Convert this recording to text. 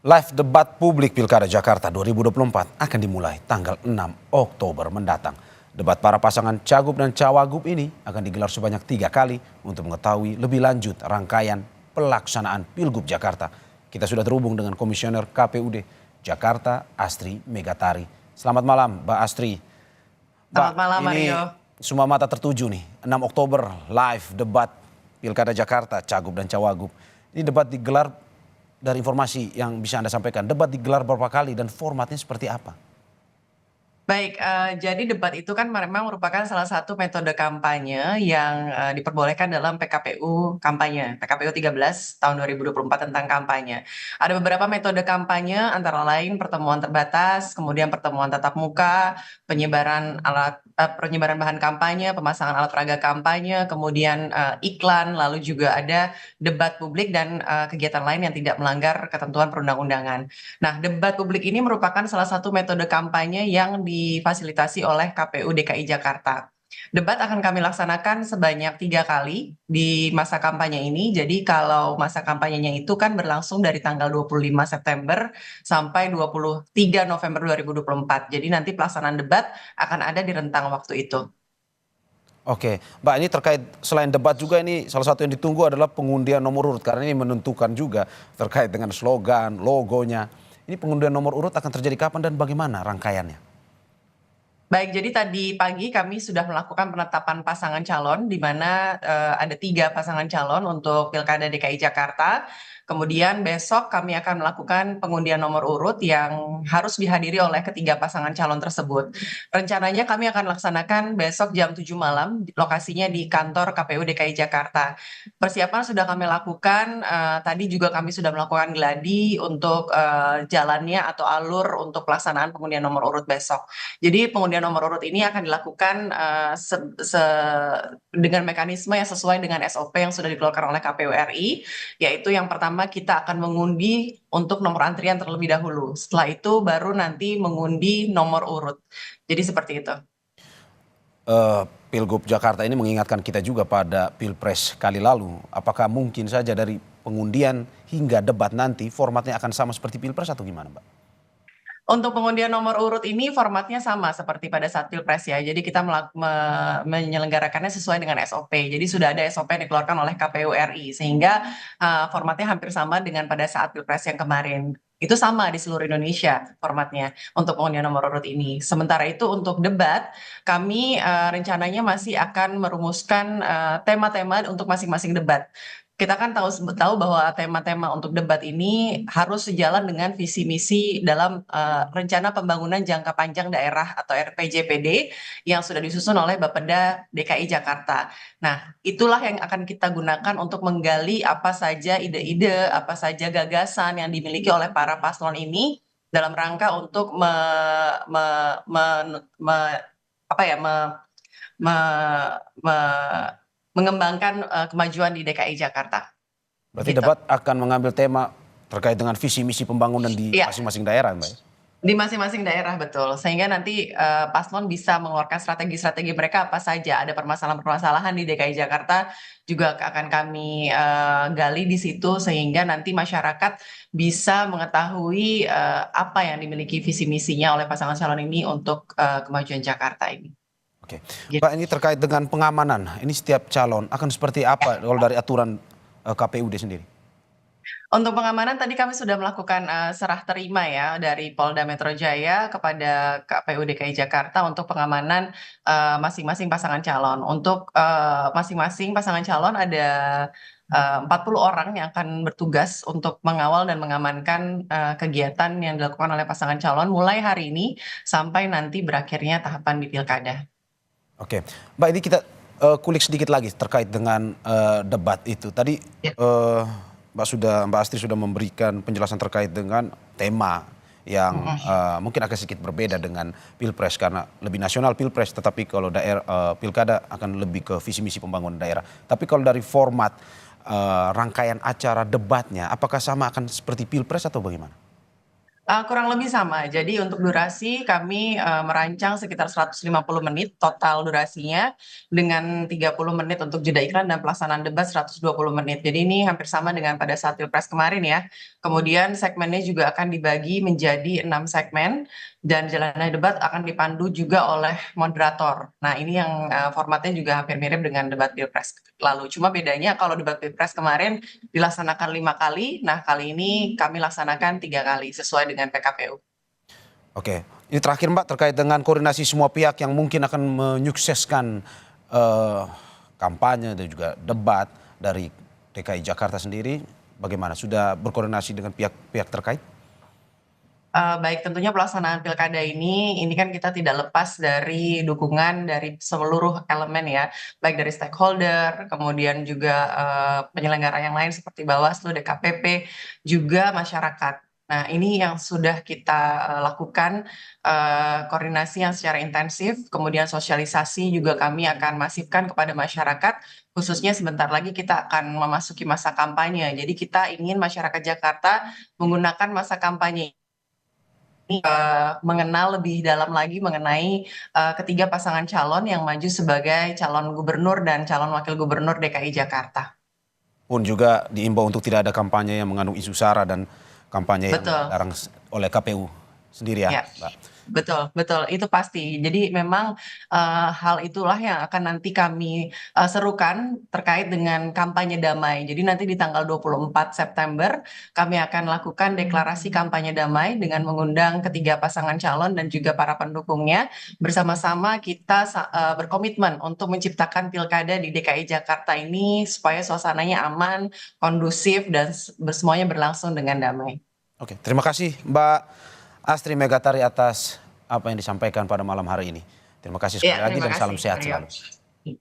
Live debat publik Pilkada Jakarta 2024 akan dimulai tanggal 6 Oktober mendatang. Debat para pasangan Cagup dan Cawagup ini akan digelar sebanyak 3 kali untuk mengetahui lebih lanjut rangkaian pelaksanaan Pilgub Jakarta. Kita sudah terhubung dengan Komisioner KPUD Jakarta, Astri Megatari. Selamat malam, Mbak Astri. Selamat malam, ini Mario. semua mata tertuju nih, 6 Oktober live debat Pilkada Jakarta, Cagup dan Cawagup. Ini debat digelar, dari informasi yang bisa Anda sampaikan, debat digelar berapa kali dan formatnya seperti apa? Baik, jadi debat itu kan memang merupakan salah satu metode kampanye yang diperbolehkan dalam PKPU kampanye, PKPU 13 tahun 2024 tentang kampanye. Ada beberapa metode kampanye antara lain pertemuan terbatas, kemudian pertemuan tatap muka, penyebaran bahan kampanye, pemasangan alat peraga kampanye, kemudian iklan, lalu juga ada debat publik dan kegiatan lain yang tidak melanggar ketentuan perundang-undangan. Nah, debat publik ini merupakan salah satu metode kampanye yang difasilitasi oleh KPU DKI Jakarta. Debat akan kami laksanakan sebanyak 3 kali di masa kampanye ini. Jadi kalau masa kampanyenya itu kan berlangsung dari tanggal 25 September sampai 23 November 2024. Jadi nanti pelaksanaan debat akan ada di rentang waktu itu. Oke, Mbak, ini terkait selain debat juga ini salah satu yang ditunggu adalah pengundian nomor urut karena ini menentukan juga terkait dengan slogan, logonya. Ini pengundian nomor urut akan terjadi kapan dan bagaimana rangkaiannya? Baik, jadi tadi pagi kami sudah melakukan penetapan pasangan calon, di mana ada 3 pasangan calon untuk Pilkada DKI Jakarta. Kemudian besok kami akan melakukan pengundian nomor urut yang harus dihadiri oleh ketiga pasangan calon tersebut. Rencananya kami akan laksanakan besok jam 7 malam, lokasinya di kantor KPU DKI Jakarta. Persiapan sudah kami lakukan, tadi juga kami sudah melakukan gladi untuk jalannya atau alur untuk pelaksanaan pengundian nomor urut besok. Jadi pengundian nomor urut ini akan dilakukan dengan mekanisme yang sesuai dengan SOP yang sudah dikeluarkan oleh KPU RI, yaitu yang pertama kita akan mengundi untuk nomor antrian terlebih dahulu. Setelah itu baru nanti mengundi nomor urut. Jadi seperti itu. Pilgub Jakarta ini mengingatkan kita juga pada Pilpres kali lalu. Apakah mungkin saja dari pengundian hingga debat nanti formatnya akan sama seperti Pilpres atau gimana, Mbak? Untuk pengundian nomor urut ini formatnya sama seperti pada saat Pilpres ya. Jadi kita menyelenggarakannya sesuai dengan SOP. Jadi sudah ada SOP yang dikeluarkan oleh KPU RI sehingga formatnya hampir sama dengan pada saat Pilpres yang kemarin. Itu sama di seluruh Indonesia formatnya untuk pengundian nomor urut ini. Sementara itu untuk debat, kami rencananya masih akan merumuskan tema-tema untuk masing-masing debat. Kita kan tahu bahwa tema-tema untuk debat ini harus sejalan dengan visi misi dalam rencana pembangunan jangka panjang daerah atau RPJPD yang sudah disusun oleh Bapeda DKI Jakarta. Nah, itulah yang akan kita gunakan untuk menggali apa saja ide-ide, apa saja gagasan yang dimiliki oleh para paslon ini dalam rangka untuk apa ya, mengembangkan kemajuan di DKI Jakarta. Berarti Gitu. debat akan mengambil tema terkait dengan visi misi pembangunan di Iya, masing-masing daerah, Mbak, ya? di masing-masing daerah betul. Sehingga nanti paslon bisa mengeluarkan strategi-strategi mereka apa saja. Ada permasalahan-permasalahan di DKI Jakarta juga akan kami gali di situ sehingga nanti masyarakat bisa mengetahui apa yang dimiliki visi misinya oleh pasangan calon ini untuk kemajuan Jakarta ini. Oke, Gitu. Mbak, ini terkait dengan pengamanan. Ini setiap calon akan seperti apa kalau dari aturan KPUD sendiri? Untuk pengamanan tadi kami sudah melakukan serah terima ya dari Polda Metro Jaya kepada KPU DKI Jakarta untuk pengamanan masing-masing pasangan calon. Untuk masing-masing pasangan calon ada 40 orang yang akan bertugas untuk mengawal dan mengamankan kegiatan yang dilakukan oleh pasangan calon mulai hari ini sampai nanti berakhirnya tahapan di Pilkada. Oke, Mbak, ini kita kulik sedikit lagi terkait dengan debat itu. Tadi Ya. Mbak Astri sudah memberikan penjelasan terkait dengan tema yang Mm-mm. mungkin agak sedikit berbeda dengan Pilpres karena lebih nasional Pilpres, tetapi kalau daerah Pilkada akan lebih ke visi misi pembangunan daerah. Tapi kalau dari format rangkaian acara debatnya, apakah sama akan seperti Pilpres atau bagaimana? Kurang lebih sama. Jadi untuk durasi kami, merancang sekitar 150 menit total durasinya, dengan 30 menit untuk jeda iklan dan pelaksanaan debat 120 menit. Jadi ini hampir sama dengan pada saat Pilpres kemarin ya. Kemudian segmennya juga akan dibagi menjadi 6 segmen, dan jalannya debat akan dipandu juga oleh moderator. Nah ini yang, formatnya juga hampir mirip dengan debat Pilpres lalu. Cuma bedanya kalau debat Pilpres kemarin dilaksanakan 5 kali, nah kali ini kami laksanakan 3 kali sesuai dengan PKPU. Oke, ini terakhir Mbak terkait dengan koordinasi semua pihak yang mungkin akan menyukseskan eh, kampanye dan juga debat dari DKI Jakarta sendiri, bagaimana? Sudah berkoordinasi dengan pihak-pihak terkait? Baik, tentunya pelaksanaan pilkada ini kan kita tidak lepas dari dukungan dari seluruh elemen ya, baik dari stakeholder, kemudian juga, penyelenggara yang lain seperti Bawaslu, DKPP, juga masyarakat. Nah, ini yang sudah kita, lakukan, koordinasi yang secara intensif, kemudian sosialisasi juga kami akan masifkan kepada masyarakat, khususnya sebentar lagi kita akan memasuki masa kampanye. Jadi kita ingin masyarakat Jakarta menggunakan masa kampanye mengenal lebih dalam lagi mengenai, ketiga pasangan calon yang maju sebagai calon gubernur dan calon wakil gubernur DKI Jakarta. Pun juga diimbau untuk tidak ada kampanye yang mengandung isu sara dan kampanye yang Betul. dilarang oleh KPU sendiri ya, Ya, Mbak. betul betul, itu pasti. Jadi memang, hal itulah yang akan nanti kami, serukan terkait dengan kampanye damai. Jadi nanti di tanggal 24 September, kami akan lakukan deklarasi kampanye damai dengan mengundang ketiga pasangan calon dan juga para pendukungnya. Bersama-sama kita berkomitmen untuk menciptakan pilkada di DKI Jakarta ini supaya suasananya aman, kondusif, dan semuanya berlangsung dengan damai. Oke, terima kasih Mbak Astri Megatari atas apa yang disampaikan pada malam hari ini. Terima kasih Ya, sekali lagi terima dan kasih, salam sehat Mario. selalu.